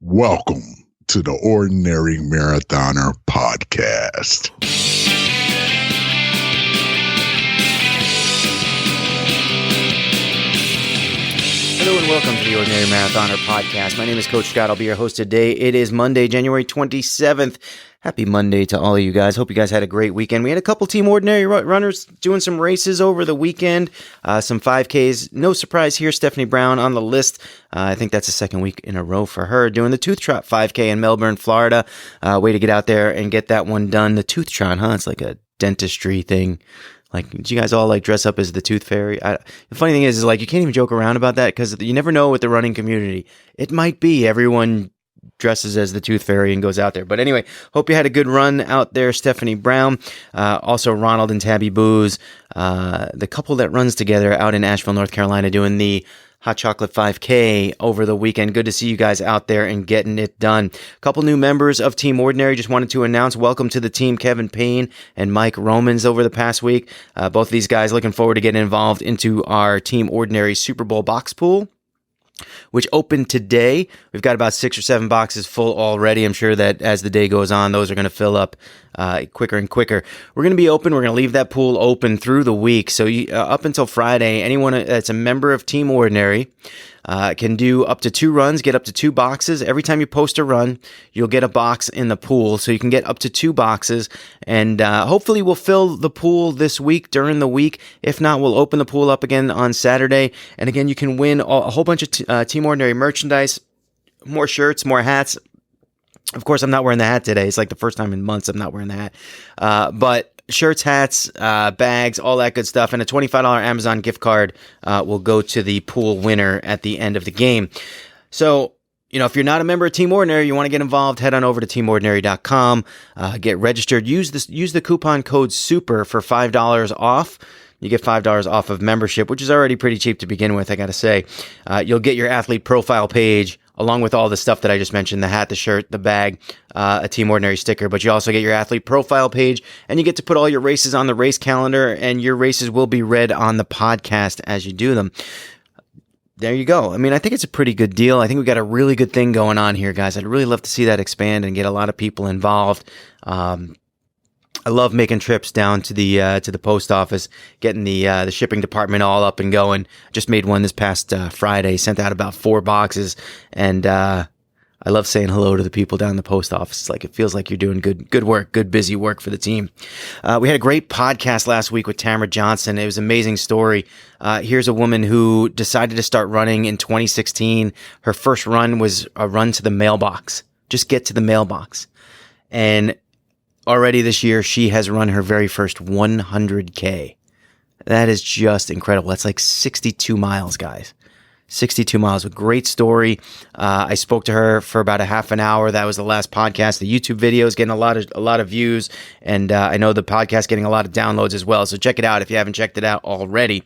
Welcome to the Ordinary Marathoner Podcast. Hello and welcome to the Ordinary Marathoner Podcast. My name is Coach Scott. I'll be your host today. It is Monday, January 27th. Happy Monday to all of you guys. Hope you guys had a great weekend. We had a couple Team Ordinary runners doing some races over the weekend, some 5Ks. No surprise here, Stephanie Brown on the list. I think that's the second week in a row for her, doing the Tooth Trot 5K in Melbourne, Florida. Way to get out there and get that one done. The Tooth Trot, huh? It's like a dentistry thing. Like, did you guys all like dress up as the Tooth Fairy? The funny thing is like you can't even joke around about that because you never know with the running community. It might be everyone dresses as the Tooth Fairy and goes out there. But anyway, hope you had a good run out there, Stephanie Brown. Also, Ronald and Tabby Booz, the couple that runs together out in Asheville, North Carolina, doing the Hot Chocolate 5K over the weekend. Good to see you guys out there and getting it done. A couple new members of Team Ordinary. Just wanted to announce welcome to the team, Kevin Payne and Mike Romans over the past week. Both of these guys looking forward to getting involved into our Team Ordinary Super Bowl box pool, which opened today. We've got about 6 or 7 boxes full already. I'm sure that as the day goes on, those are going to fill up quicker and quicker. We're going to be open. We're going to leave that pool open through the week. So up until Friday, anyone that's a member of Team Ordinary can do up to 2 runs, get up to 2 boxes. Every time you post a run, you'll get a box in the pool. So you can get up to 2 boxes. And hopefully we'll fill the pool this week during the week. If not, we'll open the pool up again on Saturday. And again, you can win a whole bunch of Team Ordinary merchandise, more shirts, more hats. Of course, I'm not wearing the hat today. It's like the first time in months I'm not wearing the hat. But shirts, hats, bags, all that good stuff, and a $25 Amazon gift card will go to the pool winner at the end of the game. So, if you're not a member of Team Ordinary, you want to get involved, head on over to teamordinary.com, get registered. Use the coupon code SUPER for $5 off. You get $5 off of membership, which is already pretty cheap to begin with, I got to say. You'll get your athlete profile page along with all the stuff that I just mentioned, the hat, the shirt, the bag, a Team Ordinary sticker, but you also get your athlete profile page, and you get to put all your races on the race calendar, and your races will be read on the podcast as you do them. There you go. I mean, I think it's a pretty good deal. I think we got a really good thing going on here, guys. I'd really love to see that expand and get a lot of people involved. I love making trips down to the post office, getting the shipping department all up and going. Just made one this past Friday, sent out about 4 boxes, and I love saying hello to the people down in the post office. It's like it feels like you're doing good work, good busy work for the team. We had a great podcast last week with Tamara Johnson. It was an amazing story. Here's a woman who decided to start running in 2016. Her first run was a run to the mailbox. Just get to the mailbox. And already this year, she has run her very first 100K. That is just incredible. That's like 62 miles, guys. 62 miles. A great story. I spoke to her for about a half an hour. That was the last podcast. The YouTube video is getting a lot of views, and I know the podcast getting a lot of downloads as well. So check it out if you haven't checked it out already.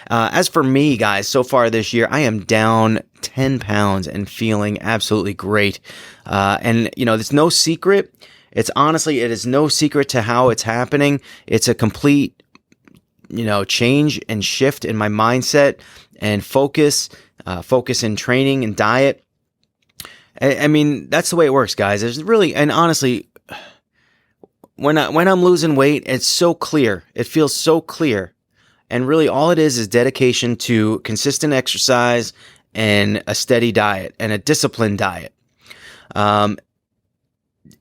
As for me, guys, so far this year, I am down 10 pounds and feeling absolutely great. And there's no secret. It is no secret to how it's happening. It's a complete, change and shift in my mindset and focus in training and diet. I mean, that's the way it works, guys. There's really, and honestly, when I'm losing weight, it's so clear. It feels so clear. And really all it is dedication to consistent exercise and a steady diet and a disciplined diet.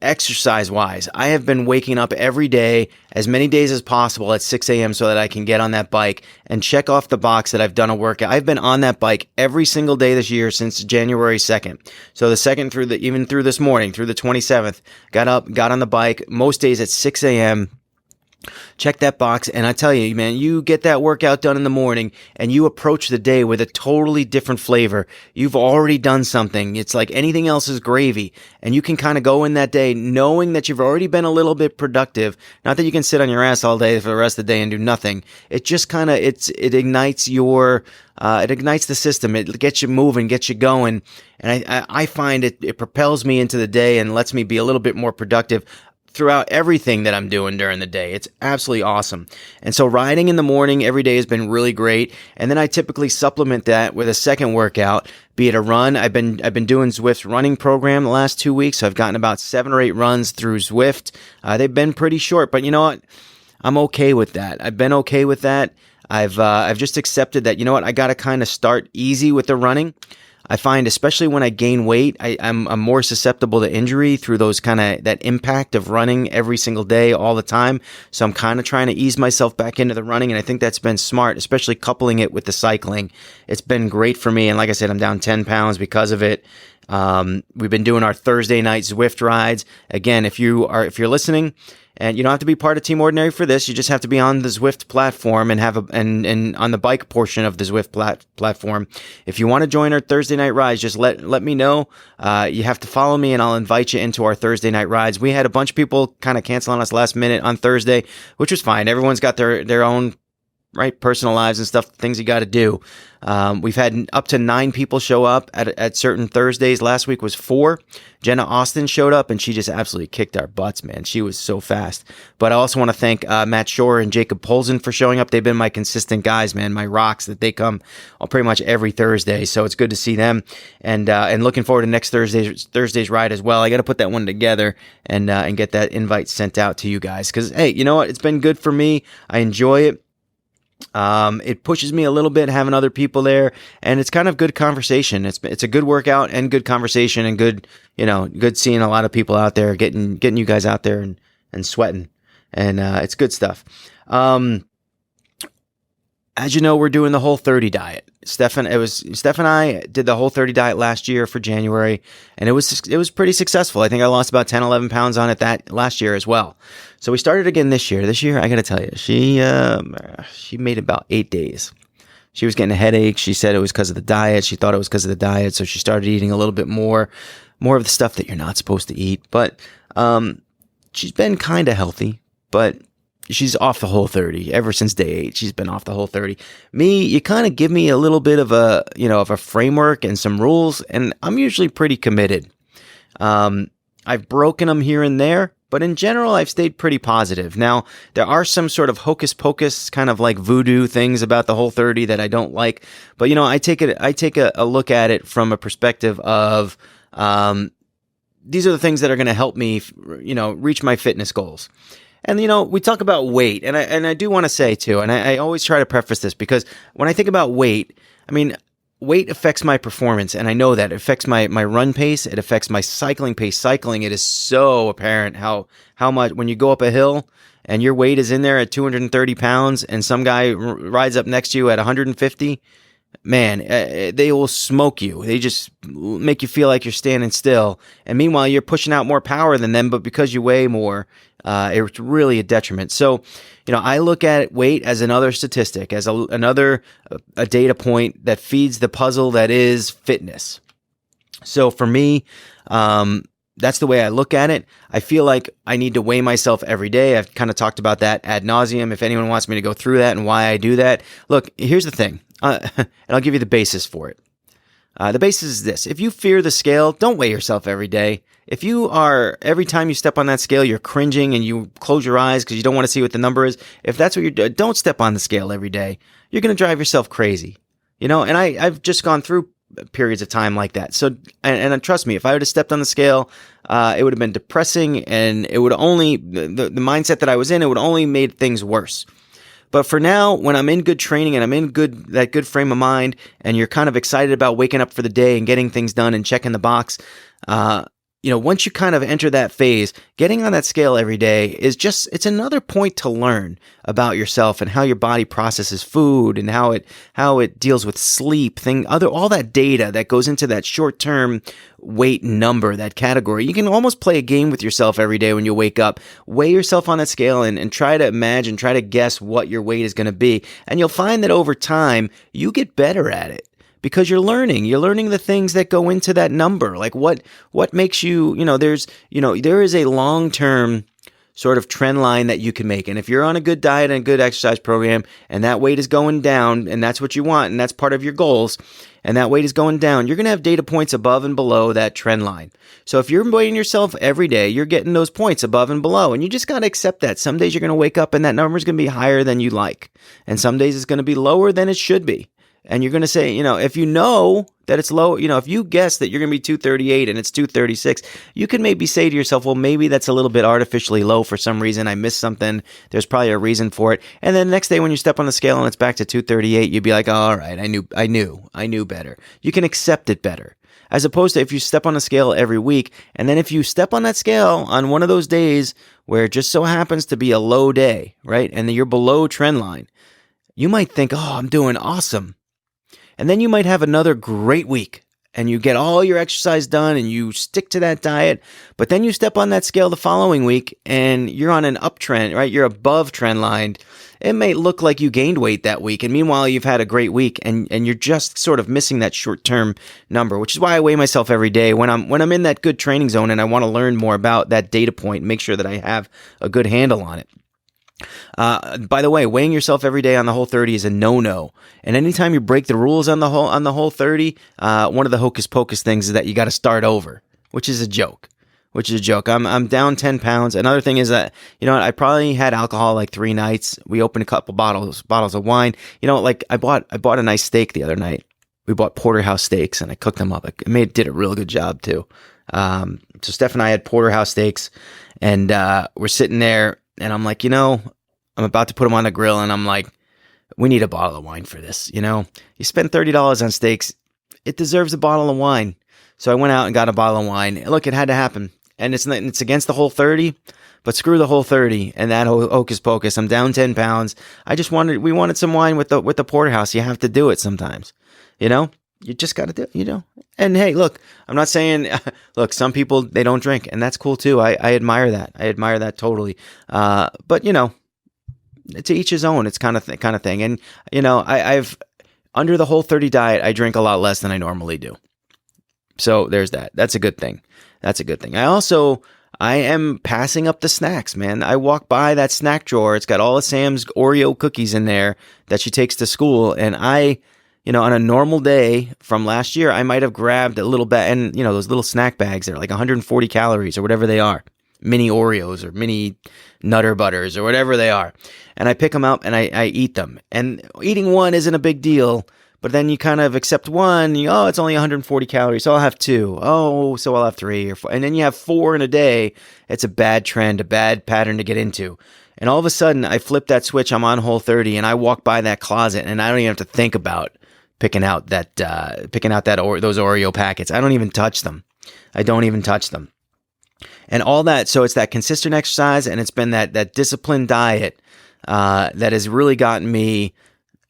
Exercise-wise, I have been waking up every day, as many days as possible at 6 a.m. so that I can get on that bike and check off the box that I've done a workout. I've been on that bike every single day this year since January 2nd. So the 2nd even through this morning, through the 27th, got up, got on the bike, most days at 6 a.m., check that box, and I tell you, man, you get that workout done in the morning and you approach the day with a totally different flavor. You've already done something. It's like anything else is gravy, and you can kind of go in that day knowing that you've already been a little bit productive. Not that you can sit on your ass all day for the rest of the day and do nothing. It just kind of, it ignites it ignites the system. It gets you moving, gets you going. And I find it propels me into the day and lets me be a little bit more productive throughout everything that I'm doing during the day. It's absolutely awesome. And so riding in the morning every day has been really great. And then I typically supplement that with a second workout, be it a run. I've been doing Zwift's running program the last 2 weeks. So I've gotten about 7 or 8 runs through Zwift. They've been pretty short, but you know what? I'm okay with that. I've been okay with that. I've just accepted that, you know what? I got to kind of start easy with the running. I find, especially when I gain weight, I'm more susceptible to injury through that impact of running every single day, all the time. So I'm kind of trying to ease myself back into the running, and I think that's been smart, especially coupling it with the cycling. It's been great for me, and like I said, I'm down 10 pounds because of it. We've been doing our Thursday night Zwift rides. Again, if you're listening, and you don't have to be part of Team Ordinary for this, you just have to be on the Zwift platform and and on the bike portion of the Zwift platform. If you want to join our Thursday night rides, just let me know. You have to follow me and I'll invite you into our Thursday night rides. We had a bunch of people kind of cancel on us last minute on Thursday, which was fine. Everyone's got their own personal lives and stuff, things you got to do. We've had up to 9 people show up at certain Thursdays. Last week was 4. Jenna Austin showed up and she just absolutely kicked our butts, man. She was so fast. But I also want to thank Matt Shore and Jacob Polzen for showing up. They've been my consistent guys, man, my rocks that they come pretty much every Thursday. So it's good to see them, and looking forward to next Thursday's ride as well. I got to put that one together and get that invite sent out to you guys, because hey, you know what? It's been good for me. I enjoy it. It pushes me a little bit having other people there, and it's kind of good conversation. It's a good workout and good conversation, and good seeing a lot of people out there, getting you guys out there and sweating, and it's good stuff. As you know, we're doing the Whole-30 diet. Steph and I did the Whole-30 diet last year for January, and it was pretty successful. I think I lost about 10, 11 pounds on it that last year as well. So we started again this year. This year, I got to tell you, she made about 8 days. She was getting a headache. She said it was because of the diet. She thought it was because of the diet, so she started eating a little bit more of the stuff that you're not supposed to eat. But she's been kind of healthy, but she's off the Whole-30 ever since day 8. She's been off the Whole-30. Me, you kind of give me a little bit of a framework and some rules, and I'm usually pretty committed. I've broken them here and there, but in general, I've stayed pretty positive. Now, there are some sort of hocus pocus, kind of like voodoo things about the Whole-30 that I don't like. But I take a look at it from a perspective of these are the things that are going to help me, reach my fitness goals. And, we talk about weight, and I do want to say, too, and I always try to preface this, because when I think about weight, weight affects my performance, and I know that. It affects my run pace. It affects my cycling pace. Cycling, it is so apparent how much, when you go up a hill and your weight is in there at 230 pounds and some guy rides up next to you at 150, man, they will smoke you. They just make you feel like you're standing still. And meanwhile, you're pushing out more power than them, but because you weigh more, it's really a detriment. So, I look at weight as another statistic, as another data point that feeds the puzzle that is fitness. So for me, that's the way I look at it. I feel like I need to weigh myself every day. I've kind of talked about that ad nauseum. If anyone wants me to go through that and why I do that, look, here's the thing. And I'll give you the basis for it. The basis is this. If you fear the scale, don't weigh yourself every day. If you are, every time you step on that scale, you're cringing and you close your eyes because you don't want to see what the number is. If that's what you're doing, don't step on the scale every day. You're going to drive yourself crazy. And I've just gone through periods of time like that. So, and trust me, if I would have stepped on the scale, it would have been depressing, and it would only, the mindset that I was in, it would only made things worse. But for now, when I'm in good training and I'm in that good frame of mind, and you're kind of excited about waking up for the day and getting things done and checking the box, once you kind of enter that phase, getting on that scale every day is it's another point to learn about yourself and how your body processes food and how it deals with sleep, all that data that goes into that short-term weight number, that category. You can almost play a game with yourself every day when you wake up. Weigh yourself on that scale and try to guess what your weight is going to be. And you'll find that over time, you get better at it. Because you're learning the things that go into that number. Like what makes you, there is a long-term sort of trend line that you can make. And if you're on a good diet and a good exercise program and that weight is going down and that's what you want and that's part of your goals, and that weight is going down, you're going to have data points above and below that trend line. So if you're weighing yourself every day, you're getting those points above and below, and you just got to accept that. Some days you're going to wake up and that number is going to be higher than you like, and some days it's going to be lower than it should be. And you're going to say, if you know that it's low, if you guess that you're going to be 238 and it's 236, you can maybe say to yourself, well, maybe that's a little bit artificially low for some reason. I missed something. There's probably a reason for it. And then the next day when you step on the scale and it's back to 238, you'd be like, oh, all right, I knew better. You can accept it better. As opposed to if you step on a scale every week, and then if you step on that scale on one of those days where it just so happens to be a low day, right? And you're below trend line, you might think, oh, I'm doing awesome. And then you might have another great week and you get all your exercise done and you stick to that diet. But then you step on that scale the following week and you're on an uptrend, right? You're above trend line. It may look like you gained weight that week. And meanwhile, you've had a great week and you're just sort of missing that short-term number, which is why I weigh myself every day when I'm in that good training zone and I want to learn more about that data point, make sure that I have a good handle on it. By the way, weighing yourself every day on the Whole-30 is a no-no. And anytime you break the rules on the Whole-30, one of the hocus pocus things is that you got to start over, which is a joke. I'm down 10 pounds. Another thing is that, I probably had alcohol like 3 nights. We opened a couple bottles of wine. I bought a nice steak the other night. We bought porterhouse steaks and I cooked them up. Did a real good job too. So Steph and I had porterhouse steaks and we're sitting there. And I'm like, I'm about to put them on the grill and I'm like, we need a bottle of wine for this. You spend $30 on steaks. It deserves a bottle of wine. So I went out and got a bottle of wine. Look, it had to happen. And it's against the Whole-30, but screw the Whole-30 and that hocus pocus. I'm down 10 pounds. We wanted some wine with the porterhouse. You have to do it sometimes, You just got to do it, And hey, look, I'm not saying, look, some people, they don't drink, and that's cool too. I admire that. I admire that totally. But, to each his own, it's kind of thing. And, I've, under the Whole-30 diet, I drink a lot less than I normally do. So there's that. That's a good thing. I am passing up the snacks, man. I walk by that snack drawer. It's got all of Sam's Oreo cookies in there that she takes to school, and on a normal day from last year, I might have grabbed a little bit, and those little snack bags, they're like 140 calories or whatever they are, mini Oreos or mini Nutter Butters or whatever they are. And I pick them up and I eat them. And eating one isn't a big deal, but then you kind of accept one, it's only 140 calories, so I'll have 2. Oh, so I'll have 3 or 4. And then you have 4 in a day. It's a bad trend, a bad pattern to get into. And all of a sudden, I flip that switch, I'm on Whole-30, and I walk by that closet, and I don't even have to think about picking out those Oreo packets. I don't even touch them. And all that. So it's that consistent exercise, and it's been that disciplined diet that has really gotten me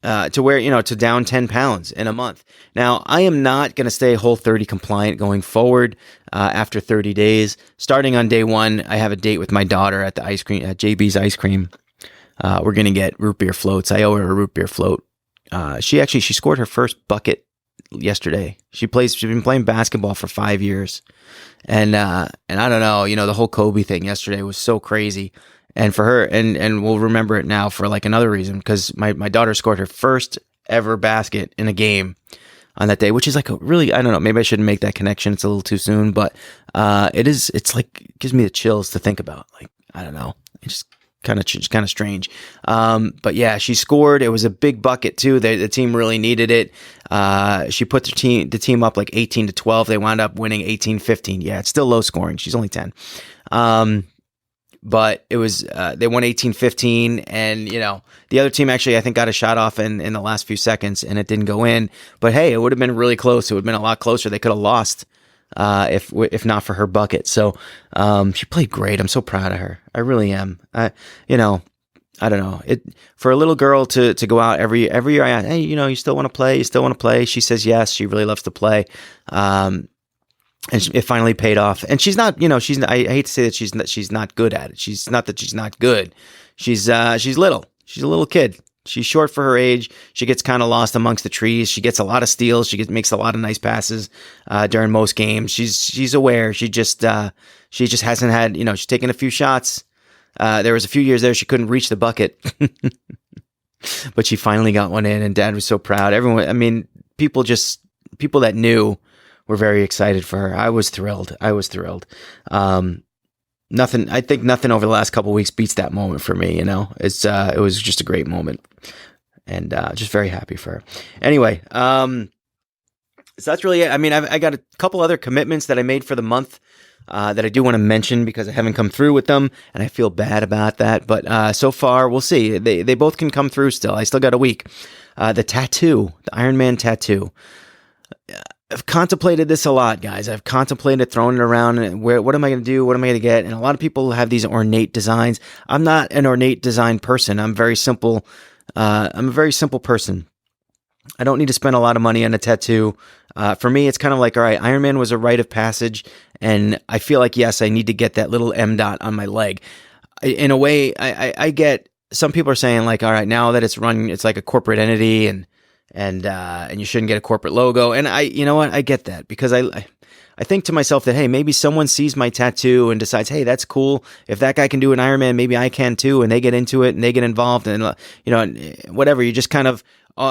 to where, to down 10 pounds in a month. Now, I am not going to stay Whole-30 compliant going forward after 30 days. Starting on day 1, I have a date with my daughter at JB's Ice Cream. We're going to get root beer floats. I owe her a root beer float. She scored her first bucket yesterday. She's been playing basketball for 5 years. And I don't know, the whole Kobe thing yesterday was so crazy. And for her, and we'll remember it now for like another reason, because my daughter scored her first ever basket in a game on that day, which is like a really, I don't know, maybe I shouldn't make that connection. It's a little too soon, but it's like, it gives me the chills to think about. Like, I don't know. It's just kind of strange. But yeah, she scored. It was a big bucket too. The team really needed it. She put the team up like 18-12. They wound up winning 18-15. Yeah, it's still low scoring. She's only 10. But it was, they won 18-15, and, the other team actually, I think, got a shot off in the last few seconds, and it didn't go in. But hey, it would have been really close. It would have been a lot closer. They could have lost if not for her bucket. So she played great. I'm so proud of her. I really am. I don't know. For a little girl to go out every year, I ask, hey, you still want to play? You still want to play? She says yes. She really loves to play. And it finally paid off. And she's not, I hate to say that she's not good at it. She's not that she's not good. She's little. She's a little kid. She's short for her age. She gets kind of lost amongst the trees. She gets a lot of steals. She makes a lot of nice passes during most games. She's aware. She just hasn't had, she's taken a few shots. There was a few years there she couldn't reach the bucket, but she finally got one in, and Dad was so proud. Everyone, people just people that knew were very excited for her. I was thrilled. I think nothing over the last couple of weeks beats that moment for me. It was just a great moment, and just very happy for her. Anyway, so that's really it. I mean, I got a couple other commitments that I made for the month that I do want to mention because I haven't come through with them, and I feel bad about that. But so far, we'll see. They both can come through still. I still got a week. The tattoo, the Iron Man tattoo. I've contemplated this a lot, guys. I've contemplated throwing it around. What am I going to do? What am I going to get? And a lot of people have these ornate designs. I'm not an ornate design person. I'm very simple. I'm a very simple person. I don't need to spend a lot of money on a tattoo. For me, it's kind of like, all right, Iron Man was a rite of passage, and I feel like, yes, I need to get that little M dot on my leg. In a way, I get, some people are saying like, all right, now that it's run, it's like a corporate entity, and you shouldn't get a corporate logo. And you know what? I get that, because I think to myself that, hey, maybe someone sees my tattoo and decides, hey, that's cool. If that guy can do an Iron Man, maybe I can too. And they get into it and they get involved, and whatever. You just kind of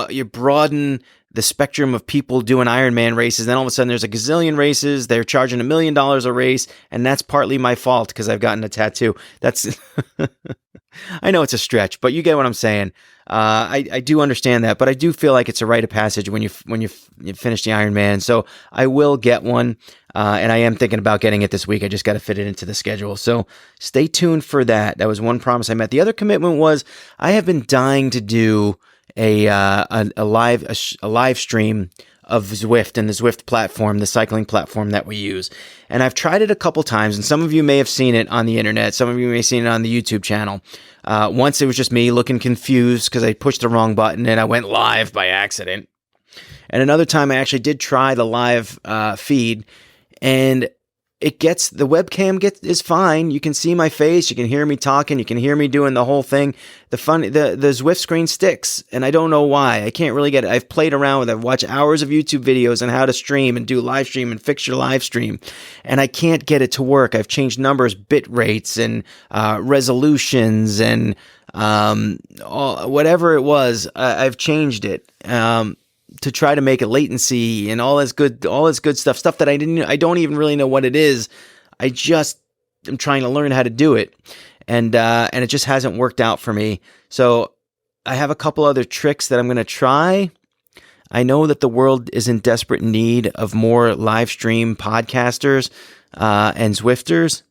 you broaden the spectrum of people doing Iron Man races. Then all of a sudden there's a gazillion races. They're charging $1 million a race. And that's partly my fault because I've gotten a tattoo. That's, I know it's a stretch, but you get what I'm saying. I do understand that, but I do feel like it's a rite of passage when you finish the Iron Man. So I will get one. And I am thinking about getting it this week. I just got to fit it into the schedule. So stay tuned for that. That was one promise I met. The other commitment was I have been dying to do a live stream of Zwift and the Zwift platform, the cycling platform that we use. And I've tried it a couple times, and some of you may have seen it on the internet. Some of you may have seen it on the YouTube channel. Once it was just me looking confused because I pushed the wrong button and I went live by accident. And another time I actually did try the live feed, and the webcam is fine. You can see my face. You can hear me talking. You can hear me doing the whole thing. The Zwift screen sticks, and I don't know why. I can't really get it. I've played around with it. I've watched hours of YouTube videos on how to stream and do live stream and fix your live stream, and I can't get it to work. I've changed numbers, bit rates, and resolutions, and whatever it was. I've changed it. To try to make it latency and all this good stuff that I don't even really know what it is. I just am trying to learn how to do it. And it just hasn't worked out for me. So I have a couple other tricks that I'm going to try. I know that the world is in desperate need of more live stream podcasters, and Zwifters.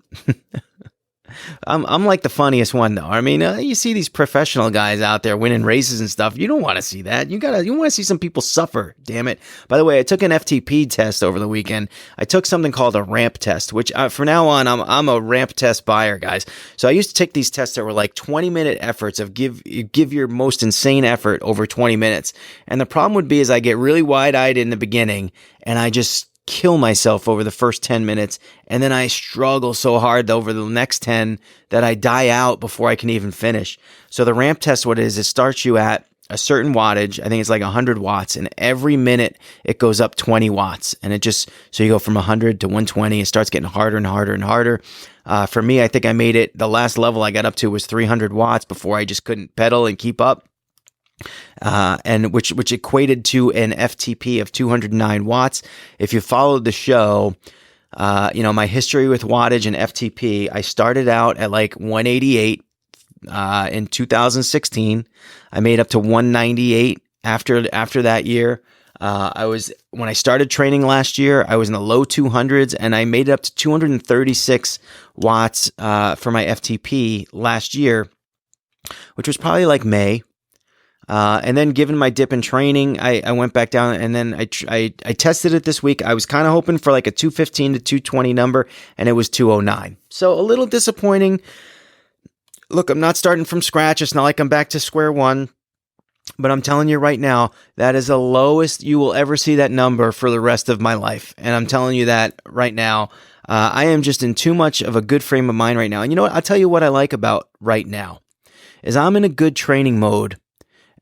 I'm like the funniest one though. I mean, you see these professional guys out there winning races and stuff. You don't want to see that. You want to see some people suffer. Damn it. By the way, I took an FTP test over the weekend. I took something called a ramp test, which from now on, I'm a ramp test buyer, guys. So I used to take these tests that were like 20-minute efforts of give your most insane effort over 20 minutes. And the problem would be is I get really wide-eyed in the beginning, and I just kill myself over the first 10 minutes, and then I struggle so hard over the next 10 that I die out before I can even finish. So the ramp test, what it is, it starts you at a certain wattage. I think it's like 100 watts, and every minute it goes up 20 watts, and so you go from 100 to 120. It starts getting harder and harder and harder. For me, I think I made it, the last level I got up to was 300 watts before I just couldn't pedal and keep up. And which equated to an FTP of 209 watts. If you followed the show, my history with wattage and FTP, I started out at like 188 in 2016. I made up to 198 after that year. When I started training last year, I was in the low 200s, and I made it up to 236 watts for my FTP last year, which was probably like May. And then given my dip in training, I went back down, and then I tested it this week. I was kind of hoping for like a 215 to 220 number, and it was 209. So a little disappointing. Look, I'm not starting from scratch. It's not like I'm back to square one, but I'm telling you right now, that is the lowest you will ever see that number for the rest of my life. And I'm telling you that right now. I am just in too much of a good frame of mind right now. And you know what? I'll tell you what I like about right now is I'm in a good training mode.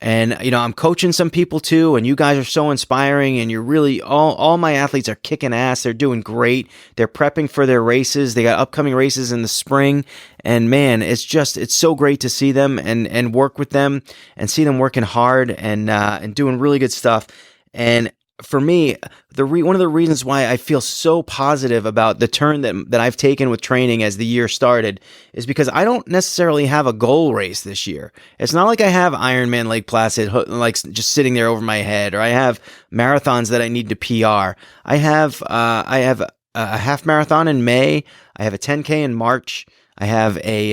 And, I'm coaching some people too, and you guys are so inspiring, and you're really, all my athletes are kicking ass. They're doing great. They're prepping for their races. They got upcoming races in the spring, and man, it's so great to see them and work with them and see them working hard and doing really good stuff. And for me, one of the reasons why I feel so positive about the turn that I've taken with training as the year started is because I don't necessarily have a goal race this year. It's not like I have Ironman Lake Placid like just sitting there over my head, or I have marathons that I need to PR. I have a half marathon in May. I have a 10K in March. I have a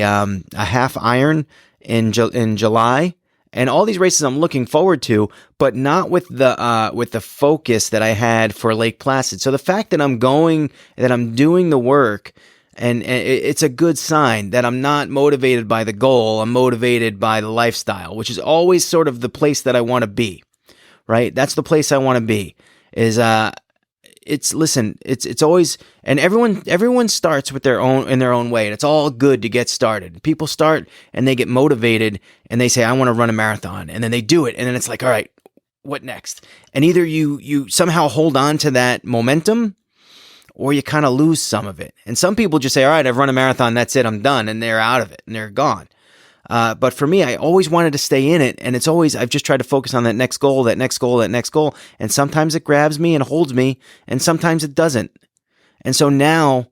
half Iron in July. And all these races I'm looking forward to, but not with the focus that I had for Lake Placid. So the fact that I'm doing the work, and it's a good sign that I'm not motivated by the goal. I'm motivated by the lifestyle, which is always sort of the place that I want to be, right? That's the place I want to be. It's always, and everyone starts with in their own way, and it's all good to get started. People start and they get motivated and they say, I want to run a marathon, and then they do it, and then it's like, all right, what next? And either you somehow hold on to that momentum, or you kind of lose some of it. And some people just say, all right, I've run a marathon, that's it, I'm done, and they're out of it and they're gone. But for me, I always wanted to stay in it, and I've just tried to focus on that next goal, and sometimes it grabs me and holds me, and sometimes it doesn't. And so now,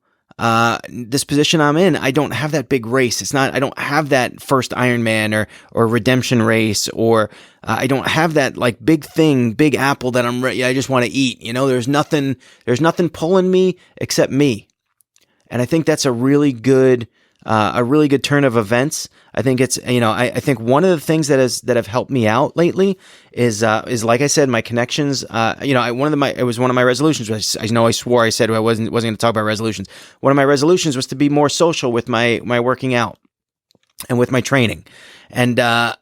this position I'm in, I don't have that big race. I don't have that first Ironman or redemption race, or I don't have that like big apple that I just want to eat. There's nothing pulling me except me. And I think that's a really good turn of events. I think it's, I think one of the things that have helped me out lately is like I said, my connections. It was one of my resolutions. I swore I said I wasn't going to talk about resolutions. One of my resolutions was to be more social with my working out and with my training, and I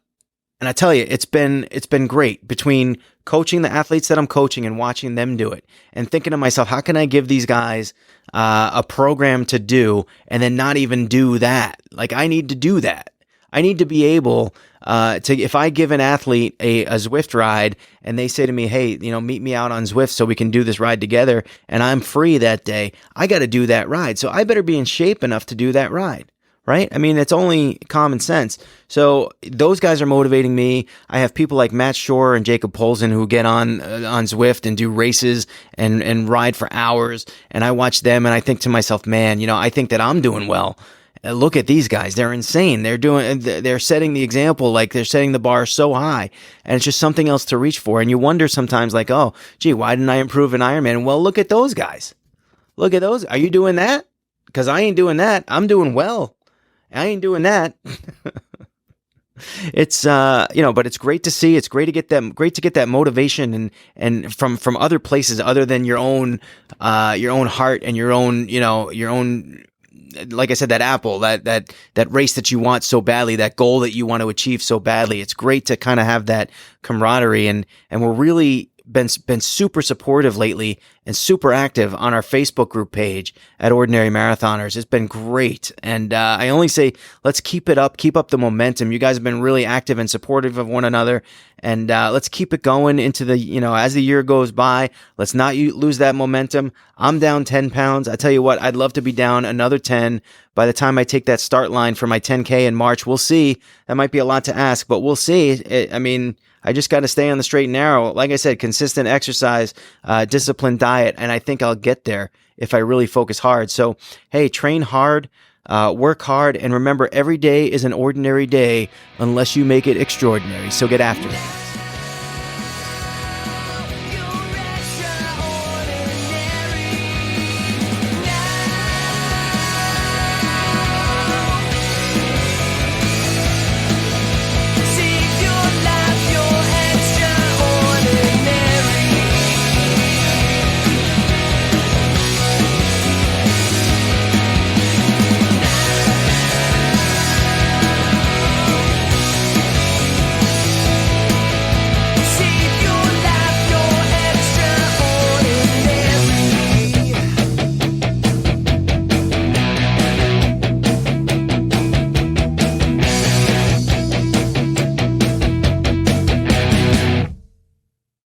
tell you, it's been great between coaching the athletes that I'm coaching and watching them do it, and thinking to myself, how can I give these guys a program to do, and then not even do that? Like, I need to do that. I need to be able to, if I give an athlete a Zwift ride and they say to me, hey, meet me out on Zwift so we can do this ride together, and I'm free that day, I got to do that ride. So I better be in shape enough to do that ride. Right? I mean, it's only common sense. So those guys are motivating me. I have people like Matt Shore and Jacob Polson who get on Zwift and do races and ride for hours. And I watch them and I think to myself, man, I think that I'm doing well. Look at these guys. They're insane. They're setting the example, like they're setting the bar so high, and it's just something else to reach for. And you wonder sometimes, like, oh, gee, why didn't I improve in Ironman? Well, look at those guys. Look at those. Are you doing that? Because I ain't doing that. I'm doing well. I ain't doing that. It's but it's great to see. It's great to get that motivation and from other places other than your own heart and your own, like I said, that apple, that race that you want so badly, that goal that you want to achieve so badly. It's great to kind of have that camaraderie, and we're really been super supportive lately and super active on our Facebook group page at Ordinary Marathoners. It's been great. And I only say, let's keep it up, keep up the momentum. You guys have been really active and supportive of one another. And let's keep it going into as the year goes by. Let's not lose that momentum. I'm down 10 pounds. I tell you what, I'd love to be down another 10 by the time I take that start line for my 10K in March. We'll see. That might be a lot to ask, but we'll see. I just got to stay on the straight and narrow. Like I said, consistent exercise, disciplined diet, and I think I'll get there if I really focus hard. So, hey, train hard, work hard, and remember, every day is an ordinary day unless you make it extraordinary. So get after it.